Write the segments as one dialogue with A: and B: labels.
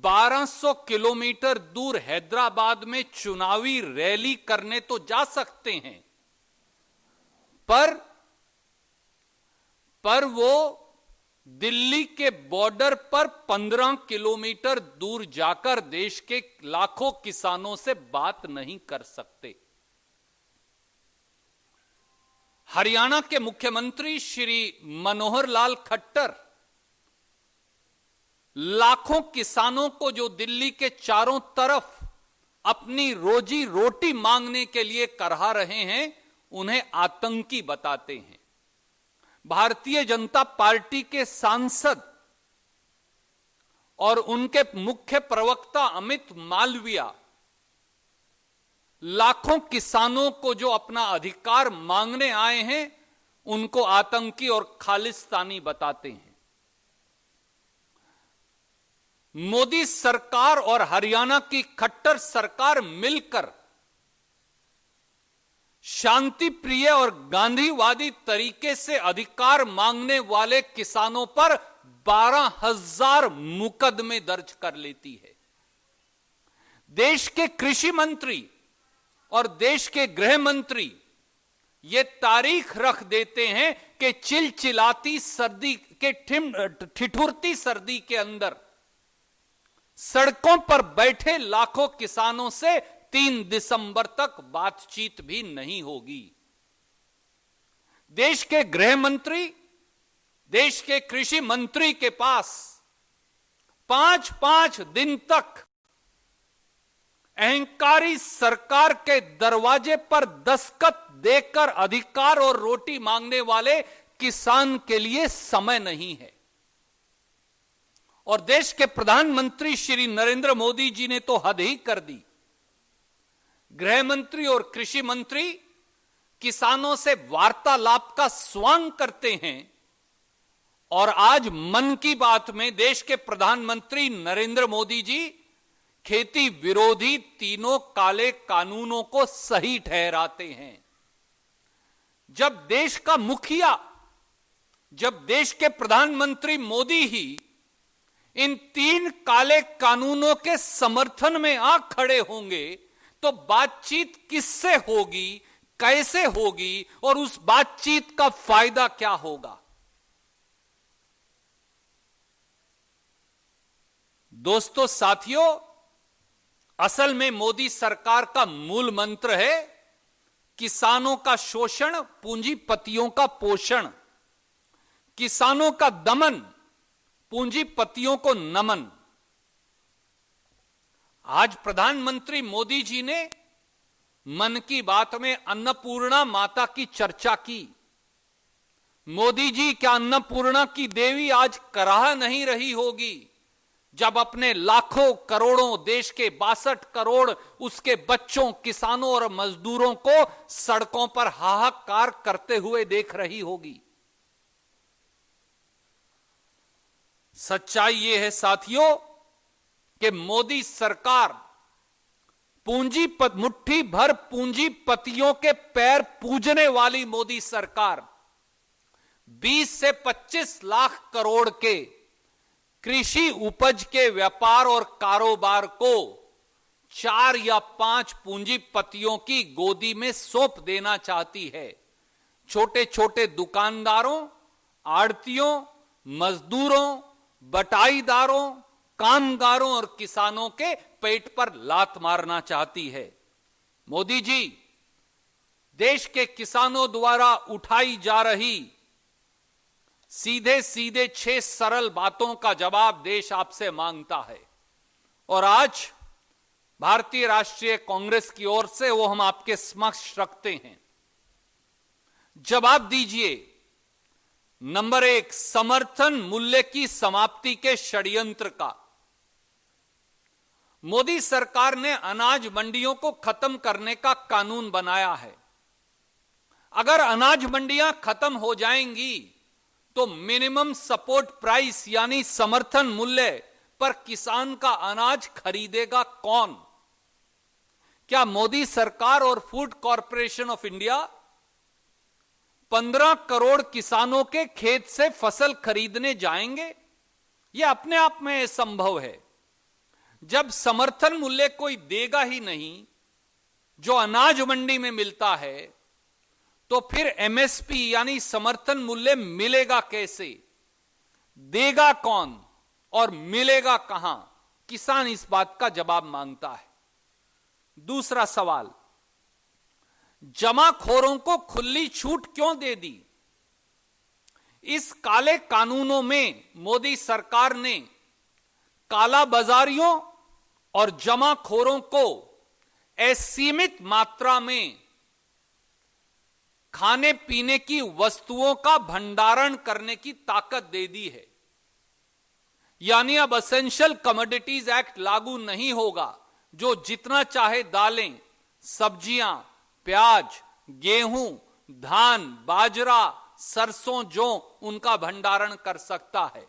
A: 1200 kilometre दूर हैदराबाद में चुनावी रैली करने तो जा सकते हैं, पर वो दिल्ली के बॉर्डर पर 15 किलोमीटर दूर जाकर देश के लाखों किसानों से बात नहीं कर सकते। हरियाणा के मुख्यमंत्री श्री मनोहर लाल खट्टर लाखों किसानों को जो दिल्ली के चारों तरफ अपनी रोजी रोटी मांगने के लिए करहा रहे हैं, उन्हें आतंकी बताते हैं। भारतीय जनता पार्टी के सांसद और उनके मुख्य प्रवक्ता अमित मालविया लाखों किसानों को जो अपना अधिकार मांगने आए हैं, उनको आतंकी और खालिस्तानी बताते हैं। मोदी सरकार और हरियाणा की खट्टर सरकार मिलकर शांति प्रिय और गांधीवादी तरीके से अधिकार मांगने वाले किसानों पर 12,000 मुकदमे दर्ज कर लेती है। देश के कृषि मंत्री और देश के गृह मंत्री ये तारीख रख देते हैं कि चिलचिलाती सर्दी के ठिठुरती सर्दी के अंदर सड़कों पर बैठे लाखों किसानों से 3 दिसंबर तक बातचीत भी नहीं होगी। देश के गृह मंत्री, देश के कृषि मंत्री के पास 5-5 दिन तक अहंकारी सरकार के दरवाजे पर दस्तखत देकर अधिकार और रोटी मांगने वाले किसान के लिए समय नहीं है। और देश के प्रधानमंत्री श्री नरेंद्र मोदी जी ने तो हद ही कर दी। गृह मंत्री और कृषि मंत्री किसानों से वार्तालाप का स्वांग करते हैं, और आज मन की बात में देश के प्रधानमंत्री नरेंद्र मोदी जी खेती विरोधी तीनों काले कानूनों को सही ठहराते हैं। जब देश का मुखिया, जब देश के प्रधानमंत्री मोदी ही इन 3 काले कानूनों के समर्थन में आ खड़े होंगे, तो बातचीत किससे होगी, कैसे होगी और उस बातचीत का फायदा क्या होगा? दोस्तों, साथियों, असल में मोदी सरकार का मूल मंत्र है किसानों का शोषण, पूंजीपतियों का पोषण, किसानों का दमन, पूंजीपतियों को नमन। आज प्रधानमंत्री मोदी जी ने मन की बात में अन्नपूर्णा माता की चर्चा की। मोदी जी, क्या अन्नपूर्णा की देवी आज कराह नहीं रही होगी जब अपने लाखों करोड़ों, देश के 62 करोड़ उसके बच्चों, किसानों और मजदूरों को सड़कों पर हाहाकार करते हुए देख रही होगी? सच्चाई यह है साथियों कि मोदी सरकार मुट्ठी भर पूंजीपतियों के पैर पूजने वाली मोदी सरकार 20 से 25 लाख करोड़ के कृषि उपज के व्यापार और कारोबार को 4 या 5 पूंजीपतियों की गोदी में सौंप देना चाहती है। छोटे छोटे दुकानदारों, आड़तियों, मजदूरों, बटाईदारों, कामगारों और किसानों के पेट पर लात मारना चाहती है। मोदी जी, देश के किसानों द्वारा उठाई जा रही सीधे सीधे 6 सरल बातों का जवाब देश आपसे मांगता है, और आज भारतीय राष्ट्रीय कांग्रेस की ओर से वो हम आपके समक्ष रखते हैं। जवाब दीजिए। नंबर 1, समर्थन मूल्य की समाप्ति के षड्यंत्र का। मोदी सरकार ने अनाज मंडियों को खत्म करने का कानून बनाया है। अगर अनाज मंडियां खत्म हो जाएंगी तो मिनिमम सपोर्ट प्राइस यानी समर्थन मूल्य पर किसान का अनाज खरीदेगा कौन? क्या मोदी सरकार और food corporation of India 15 crore किसानों के खेत से फसल खरीदने जाएंगे? यह अपने आप में संभव है। जब समर्थन मूल्य कोई देगा ही नहीं, जो अनाज मंडी में मिलता है, तो फिर एमएसपी यानी समर्थन मूल्य मिलेगा कैसे, देगा कौन और मिलेगा कहां? किसान इस बात का जवाब मांगता है। दूसरा सवाल, जमाखोरों को खुली छूट क्यों दे दी? इस काले कानूनों में मोदी सरकार ने काला बाजारियों और जमाखोरों को असीमित मात्रा में खाने पीने की वस्तुओं का भंडारण करने की ताकत दे दी है। यानी अब एसेंशियल कमोडिटीज एक्ट लागू नहीं होगा। जो जितना चाहे दालें, सब्जियां, प्याज, गेहूं, धान, बाजरा, सरसों, जौ उनका भंडारण कर सकता है।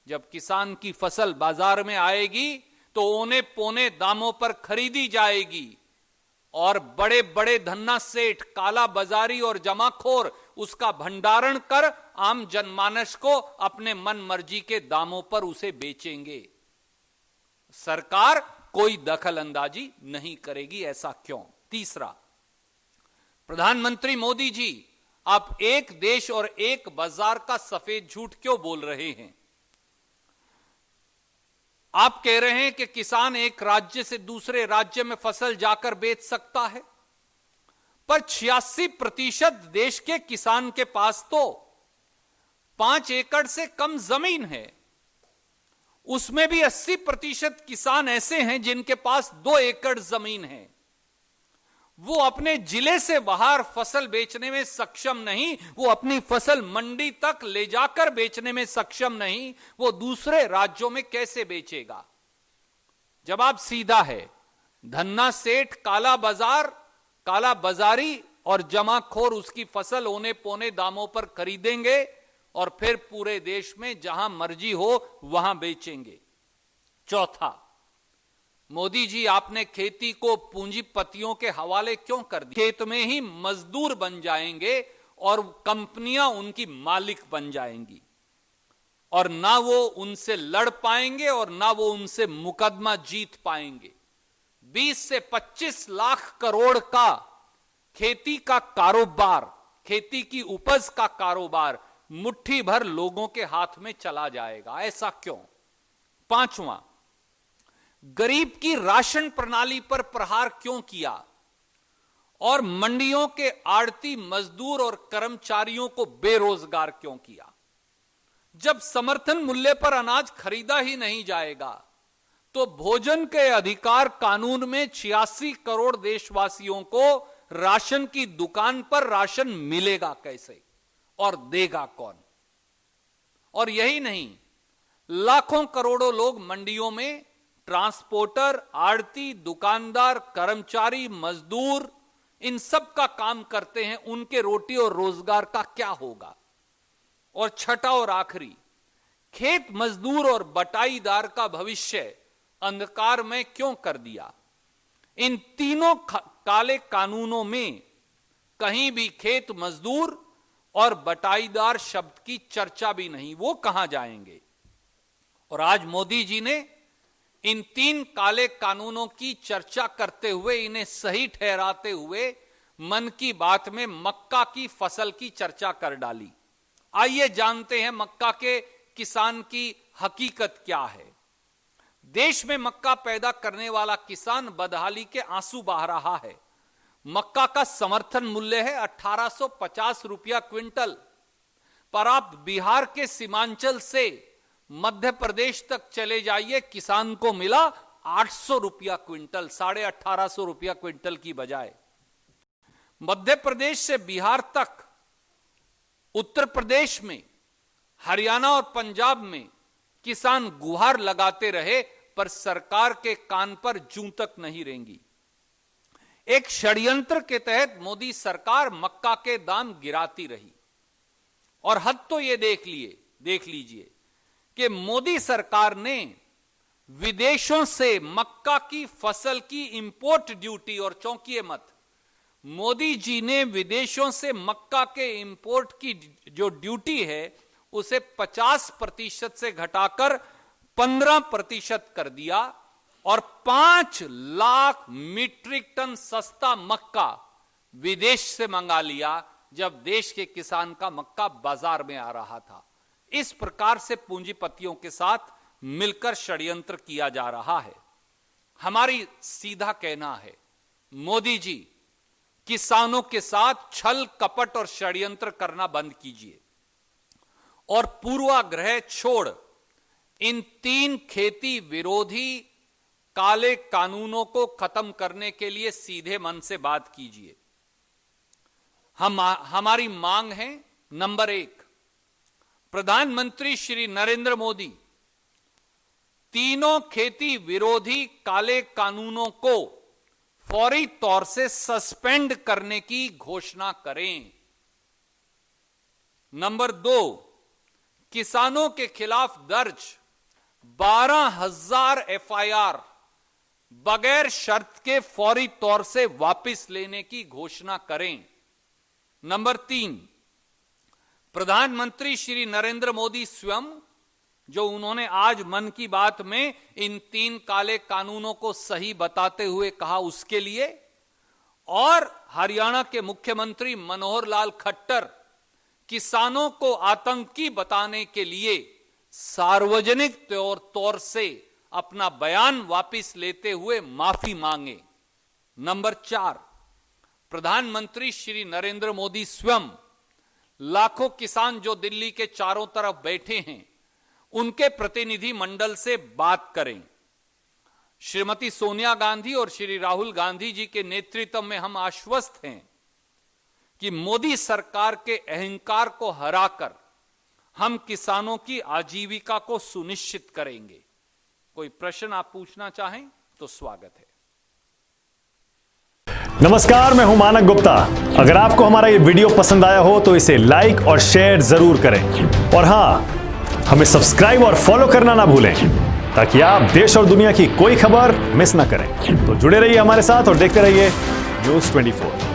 A: जब किसान की फसल बाजार में आएगी तो औने पौने दामों पर खरीदी जाएगी और बड़े बड़े धन्ना सेठ, काला बाजारी और जमाखोर उसका भंडारण कर आम जनमानस को अपने मन मर्जी के दामों पर उसे बेचेंगे। सरकार कोई दखल अंदाजी नहीं करेगी। ऐसा क्यों? तीसरा, प्रधानमंत्री मोदी जी, आप एक देश और एक बाजार का सफेद झूठ क्यों बोल रहे हैं? आप कह रहे हैं कि किसान एक राज्य से दूसरे राज्य में फसल जाकर बेच सकता है, पर 86% देश के किसान के पास तो 5 एकड़ से कम जमीन है। उसमें भी 80% किसान ऐसे हैं जिनके पास 2 एकड़ जमीन है। वो अपने जिले से बाहर फसल बेचने में सक्षम नहीं, वो अपनी फसल मंडी तक ले जाकर बेचने में सक्षम नहीं, वो दूसरे राज्यों में कैसे बेचेगा? जवाब सीधा है, धन्ना सेठ, काला बाजारी और जमाखोर उसकी फसल औने पौने दामों पर खरीदेंगे और फिर पूरे देश में जहां मर्जी हो वहां बेचेंगे। चौथा, मोदी जी, आपने खेती को पूंजीपतियों के हवाले क्यों कर दिया? खेत में ही मजदूर बन जाएंगे और कंपनियां उनकी मालिक बन जाएंगी और ना वो उनसे लड़ पाएंगे और ना वो उनसे मुकदमा जीत पाएंगे। 20 से 25 लाख करोड़ का खेती का कारोबार, खेती की उपज का कारोबार मुट्ठी भर लोगों के हाथ में चला जाएगा। ऐसा क्यों? पांचवां, गरीब की राशन प्रणाली पर प्रहार क्यों किया और मंडियों के आड़ती, मजदूर और कर्मचारियों को बेरोजगार क्यों किया? जब समर्थन मूल्य पर अनाज खरीदा ही नहीं जाएगा तो भोजन के अधिकार कानून में 86 करोड़ देशवासियों को राशन की दुकान पर राशन मिलेगा कैसे और देगा कौन? और यही नहीं, लाखों करोड़ों लोग मंडियों में ट्रांसपोर्टर, आड़ती, दुकानदार, कर्मचारी, मजदूर, इन सब का काम करते हैं। उनके रोटी और रोजगार का क्या होगा? और छठा और आखिरी, खेत मजदूर और बटाईदार का भविष्य अंधकार में क्यों कर दिया? इन तीनों काले कानूनों में कहीं भी खेत मजदूर और बटाईदार शब्द की चर्चा भी नहीं। वो कहां जाएंगे? और आज मोदी जी ने इन 3 काले कानूनों की चर्चा करते हुए, इन्हें सही ठहराते हुए मन की बात में मक्का की फसल की चर्चा कर डाली। आइए जानते हैं मक्का के किसान की हकीकत क्या है। देश में मक्का पैदा करने वाला किसान बदहाली के आंसू बहा रहा है। मक्का का समर्थन मूल्य है 1850 रुपया क्विंटल, पर आप बिहार के सीमांचल से मध्य प्रदेश तक चले जाइए, किसान को मिला 800 रुपया क्विंटल, 1850 रुपया क्विंटल की बजाय। मध्य प्रदेश से बिहार तक, उत्तर प्रदेश में, हरियाणा और पंजाब में किसान गुहार लगाते रहे, पर सरकार के कान पर जूं तक नहीं रेंगी। एक षड्यंत्र के तहत मोदी सरकार मक्का के दाम गिराती रही और हद तो यह देख लीजिए कि मोदी सरकार ने विदेशों से मक्का की फसल की इंपोर्ट ड्यूटी, और चौंकिए मत, मोदी जी ने विदेशों से मक्का के इंपोर्ट की जो ड्यूटी है उसे 50% से घटाकर 15% कर दिया और 5 लाख मीट्रिक टन सस्ता मक्का विदेश से मंगा लिया जब देश के किसान का मक्का बाजार में आ रहा था। इस प्रकार से पूंजीपतियों के साथ मिलकर षड्यंत्र किया जा रहा है। हमारी सीधा कहना है, मोदी जी किसानों के साथ छल कपट और षड्यंत्र करना बंद कीजिए और पूर्वाग्रह छोड़ इन 3 खेती विरोधी काले कानूनों को खत्म करने के लिए सीधे मन से बात कीजिए। हमारी मांग है, नंबर 1, प्रधानमंत्री श्री नरेंद्र मोदी तीनों खेती विरोधी काले कानूनों को फौरी तौर से सस्पेंड करने की घोषणा करें। नंबर 2, किसानों के खिलाफ दर्ज 12,000 एफआईआर बगैर शर्त के फौरी तौर से वापस लेने की घोषणा करें। नंबर 3, प्रधानमंत्री श्री नरेंद्र मोदी स्वयं, जो उन्होंने आज मन की बात में इन 3 काले कानूनों को सही बताते हुए कहा, उसके लिए, और हरियाणा के मुख्यमंत्री मनोहर लाल खट्टर किसानों को आतंकी बताने के लिए सार्वजनिक तौर से अपना बयान वापस लेते हुए माफी मांगे। नंबर 4, प्रधानमंत्री श्री नरेंद्र मोदी स्वयं लाखों किसान जो दिल्ली के चारों तरफ बैठे हैं, उनके प्रतिनिधि मंडल से बात करें। श्रीमती सोनिया गांधी और श्री राहुल गांधी जी के नेतृत्व में हम आश्वस्त हैं कि मोदी सरकार के अहंकार को हराकर हम किसानों की आजीविका को सुनिश्चित करेंगे। कोई प्रश्न आप पूछना चाहें तो स्वागत है।
B: नमस्कार, मैं हूं मानक गुप्ता। अगर आपको हमारा ये वीडियो पसंद आया हो तो इसे लाइक और शेयर जरूर करें, और हां, हमें सब्सक्राइब और फॉलो करना ना भूलें ताकि आप देश और दुनिया की कोई खबर मिस ना करें। तो जुड़े रहिए हमारे साथ और देखते रहिए News 24।